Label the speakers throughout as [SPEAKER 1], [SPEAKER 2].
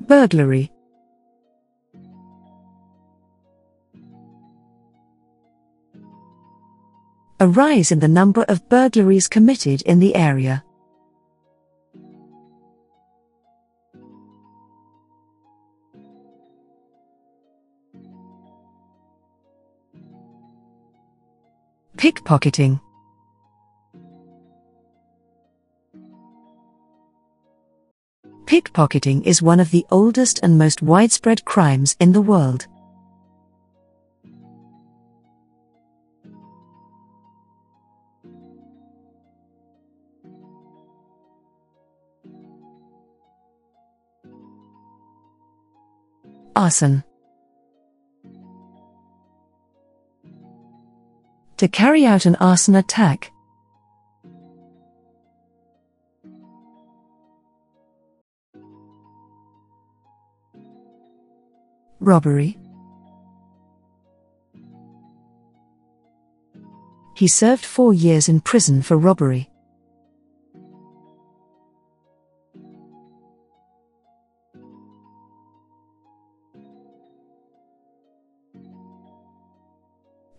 [SPEAKER 1] Burglary. A rise in the number of burglaries committed in the area. Pickpocketing. Pickpocketing is one of the oldest and most widespread crimes in the world. Arson. To carry out an arson attack. Robbery. He served 4 years in prison for robbery.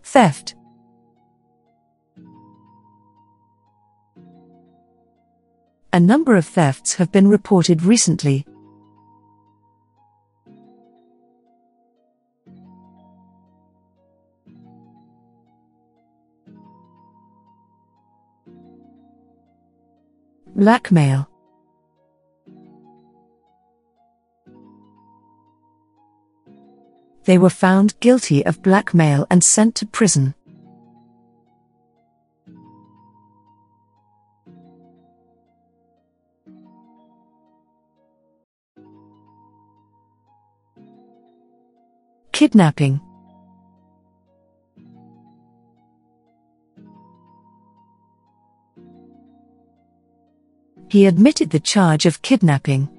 [SPEAKER 1] Theft. A number of thefts have been reported recently. Blackmail. They were found guilty of blackmail and sent to prison. Kidnapping. He admitted the charge of kidnapping.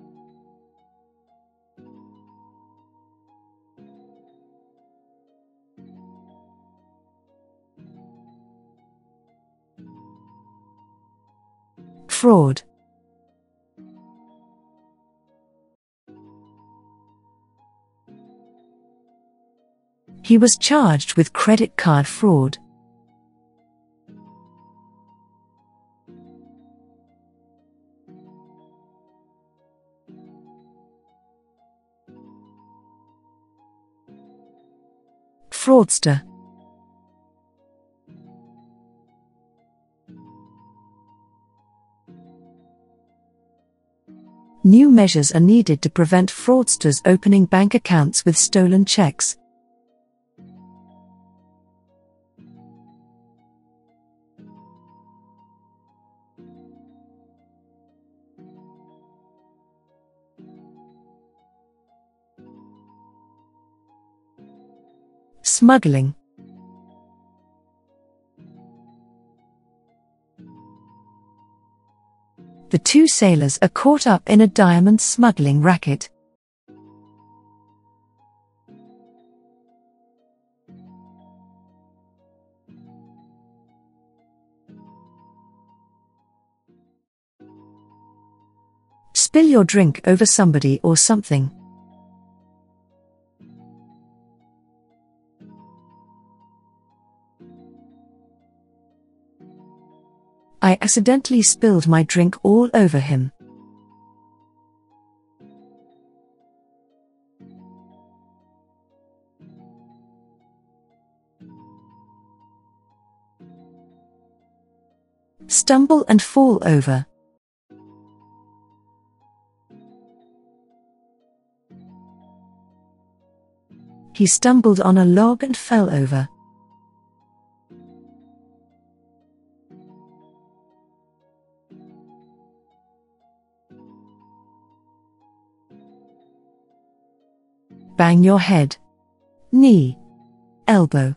[SPEAKER 1] Fraud. He was charged with credit card fraud. Fraudster. New measures are needed to prevent fraudsters opening bank accounts with stolen checks. Smuggling. The two sailors are caught up in a diamond smuggling racket. Spill your drink over somebody or something. I accidentally spilled my drink all over him. Stumble and fall over. He stumbled on a log and fell over. Bang your head, knee, elbow.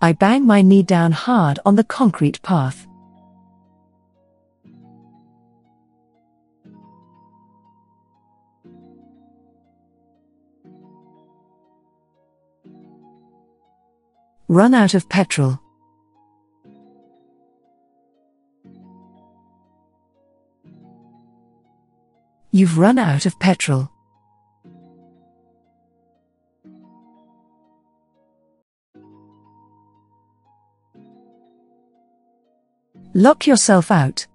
[SPEAKER 1] I bang my knee down hard on the concrete path. Run out of petrol. You've run out of petrol. Lock yourself out.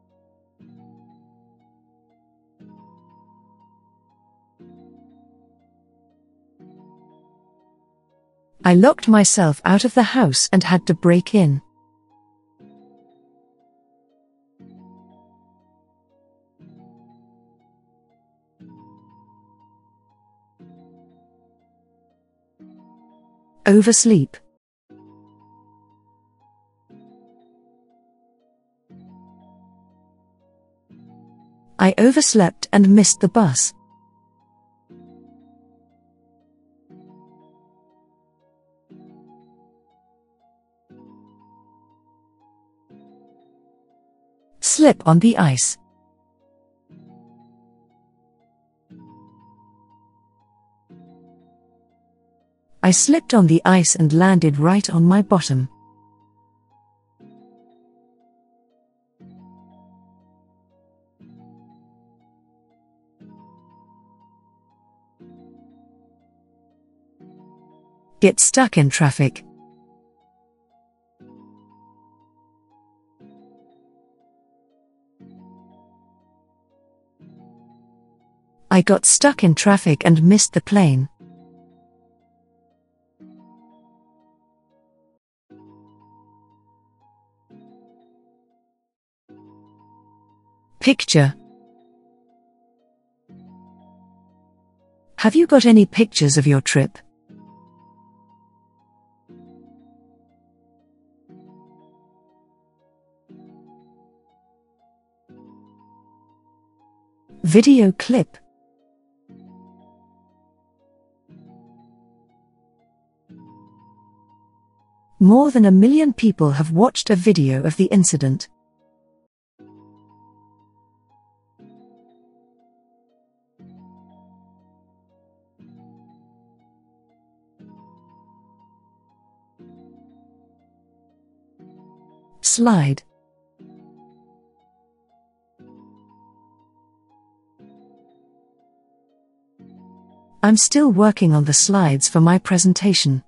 [SPEAKER 1] I locked myself out of the house and had to break in. Oversleep. I overslept and missed the bus. Slip on the ice. I slipped on the ice and landed right on my bottom. Get stuck in traffic. I got stuck in traffic and missed the plane. Picture. Have you got any pictures of your trip? Video clip. More than 1 million people have watched a video of the incident. Slide. I'm still working on the slides for my presentation.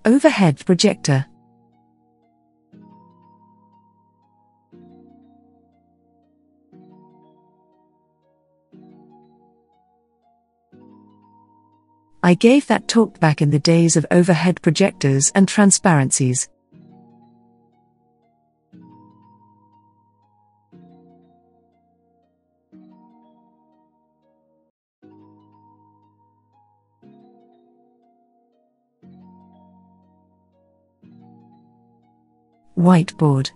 [SPEAKER 1] Overhead projector. I gave that talk back in the days of overhead projectors and transparencies. Whiteboard.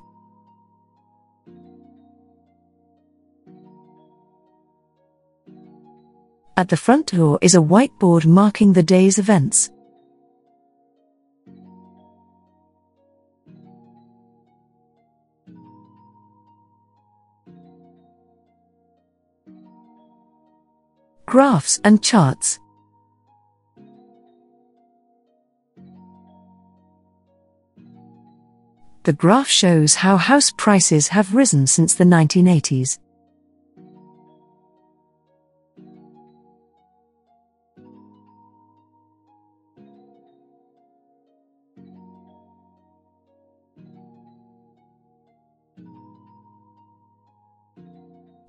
[SPEAKER 1] At the front door is a whiteboard marking the day's events. Graphs and charts. The graph shows how house prices have risen since the 1980s.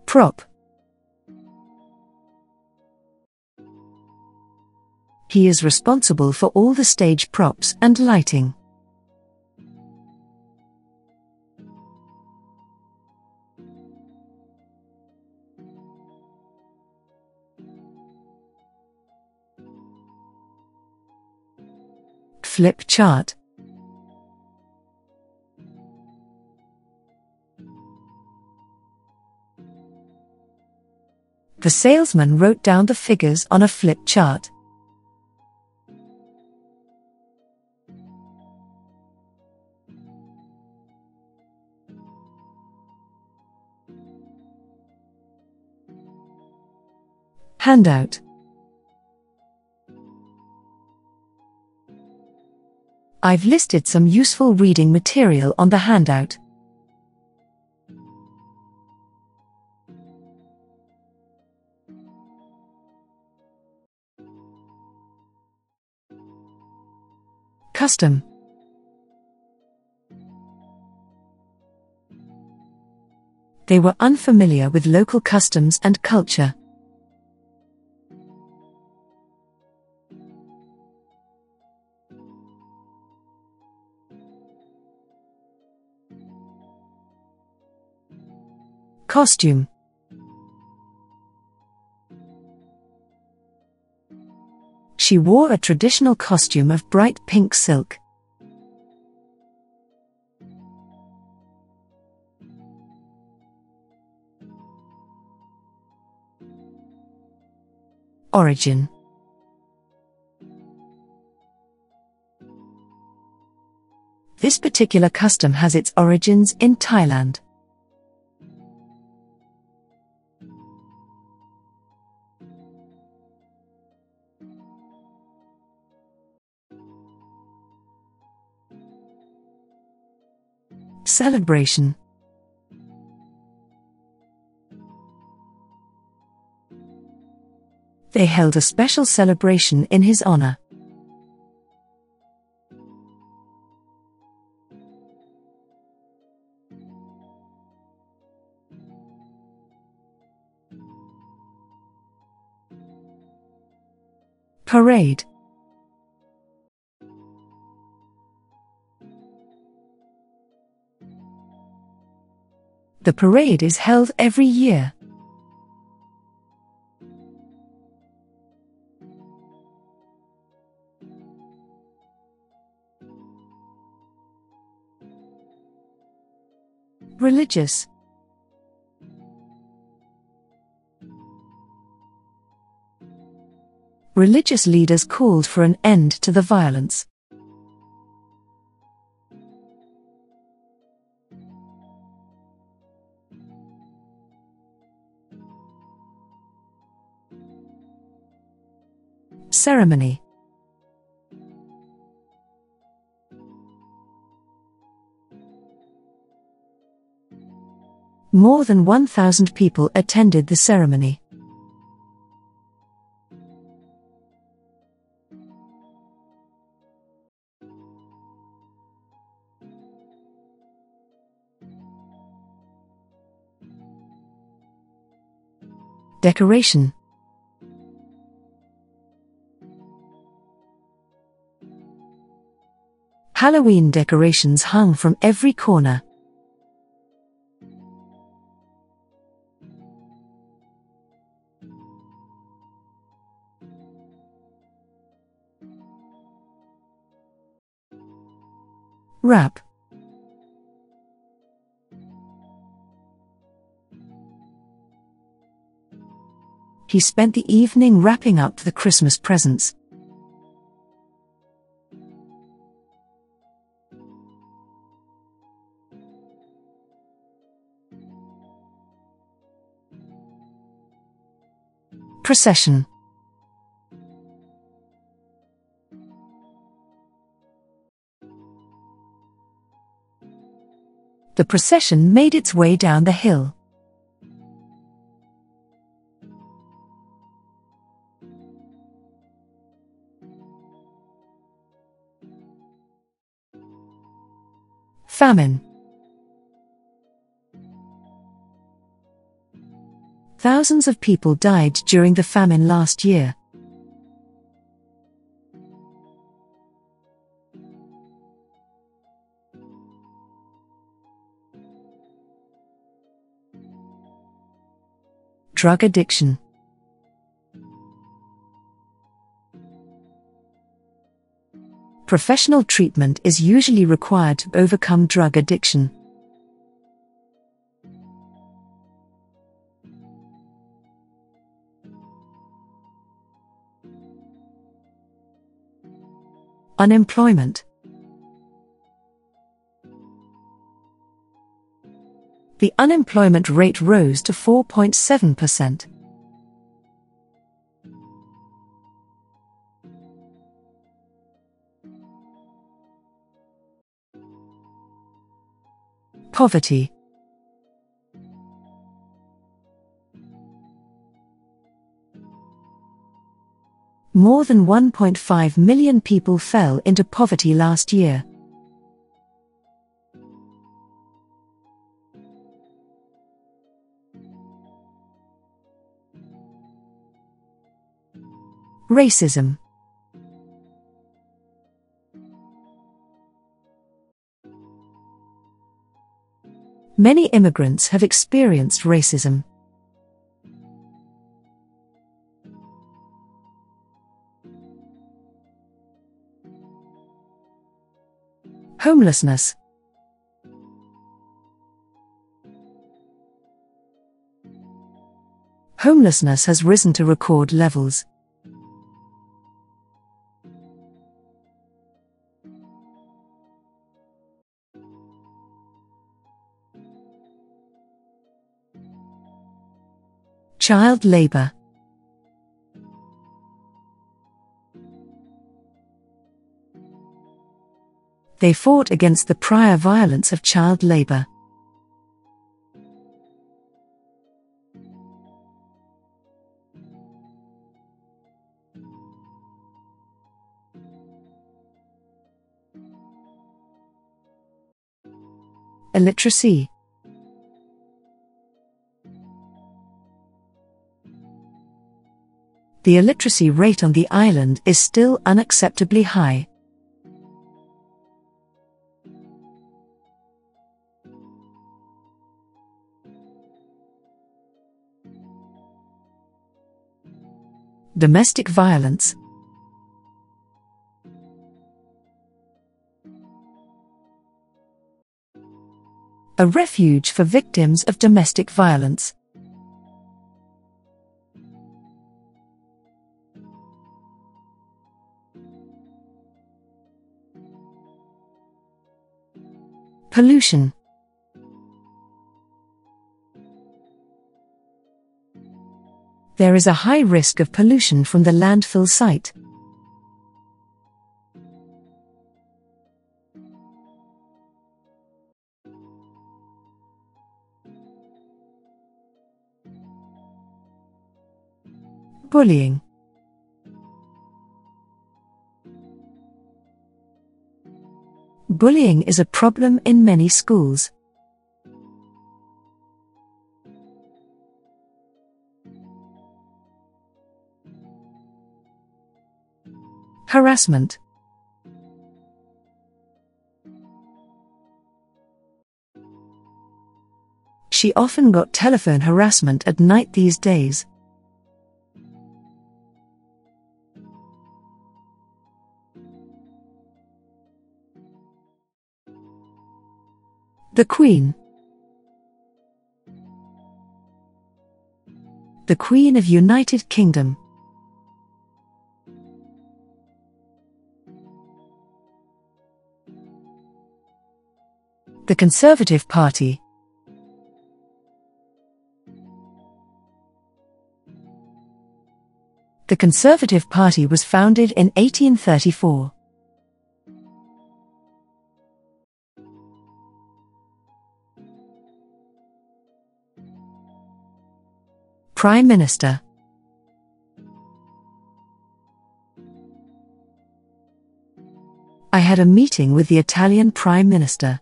[SPEAKER 1] Prop. He is responsible for all the stage props and lighting. Flip chart. The salesman wrote down the figures on a flip chart. Handout. I've listed some useful reading material on the handout. Custom. They were unfamiliar with local customs and culture. Costume. She wore a traditional costume of bright pink silk. Origin. This particular custom has its origins in Thailand. Celebration. They held a special celebration in his honor. Parade. The parade is held every year. Religious. Religious leaders called for an end to the violence. Ceremony. More than 1,000 people attended the ceremony. Decoration. Halloween decorations hung from every corner. Wrap. He spent the evening wrapping up the Christmas presents. Procession. The procession made its way down the hill. Famine. Thousands of people died during the famine last year. Drug addiction. Professional treatment is usually required to overcome drug addiction. Unemployment. The unemployment rate rose to 4.7%. Poverty. More than 1.5 million people fell into poverty last year. Racism. Many immigrants have experienced racism. Homelessness. Homelessness has risen to record levels. Child labor. They fought against the prior violence of child labor. Illiteracy. The illiteracy rate on the island is still unacceptably high. Domestic violence. A refuge for victims of domestic violence. Pollution. There is a high risk of pollution from the landfill site. Bullying. Bullying is a problem in many schools. Harassment. She often got telephone harassment at night these days. The Queen. The Queen of United Kingdom. The Conservative Party. The Conservative Party was founded in 1834. Prime Minister. I had a meeting with the Italian Prime Minister.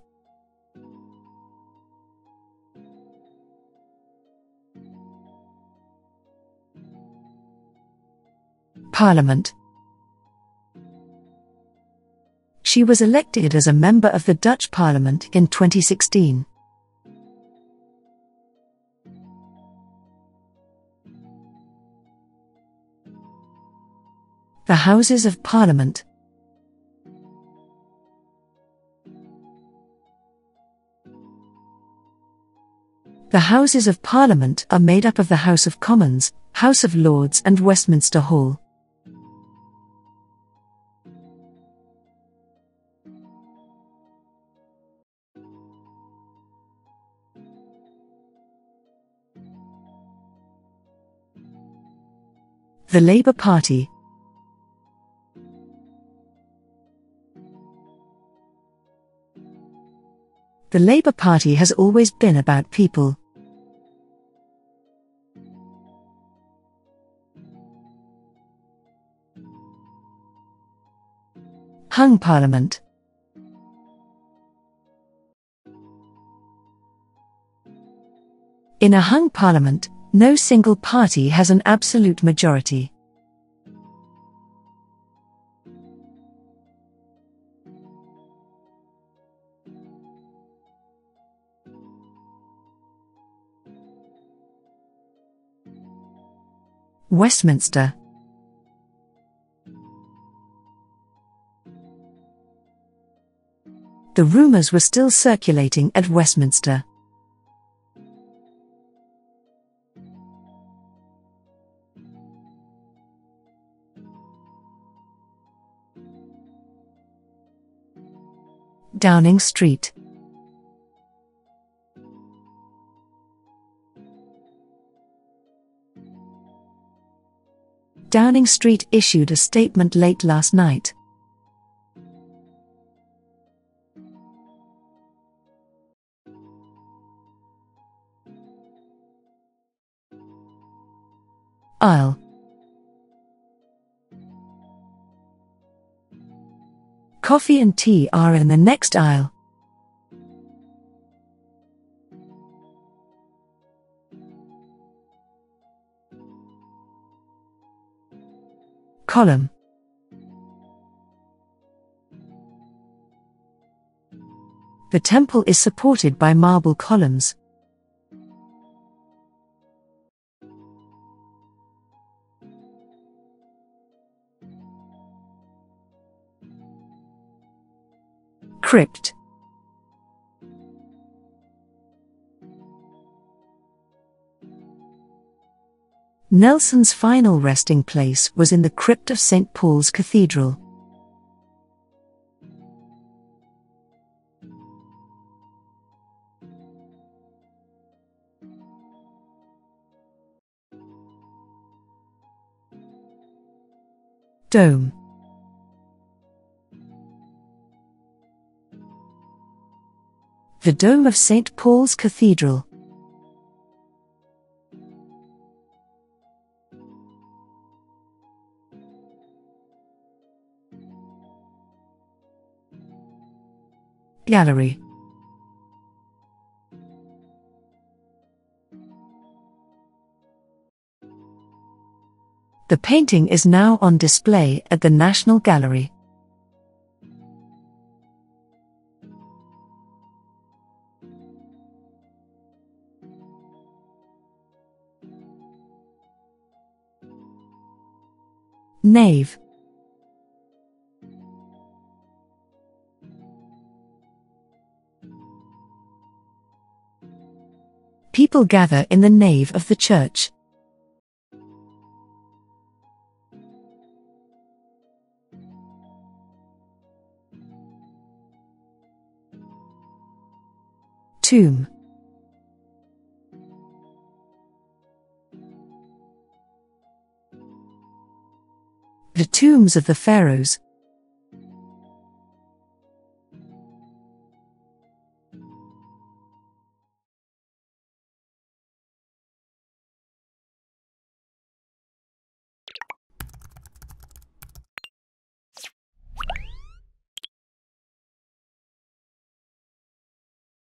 [SPEAKER 1] Parliament. She was elected as a member of the Dutch Parliament in 2016. The Houses of Parliament. The Houses of Parliament are made up of the House of Commons, House of Lords and Westminster Hall. The Labour Party. The Labour Party has always been about people. Hung Parliament. In a hung parliament, no single party has an absolute majority. Westminster. The rumours were still circulating at Westminster. Downing Street. Downing Street issued a statement late last night. Aisle. Coffee and tea are in the next aisle. Column. The temple is supported by marble columns. Crypt. Nelson's final resting place was in the crypt of St. Paul's Cathedral. Dome. The dome of St. Paul's Cathedral. Gallery. The painting is now on display at the National Gallery. Nave. People gather in the nave of the church. Tomb. The tombs of the pharaohs,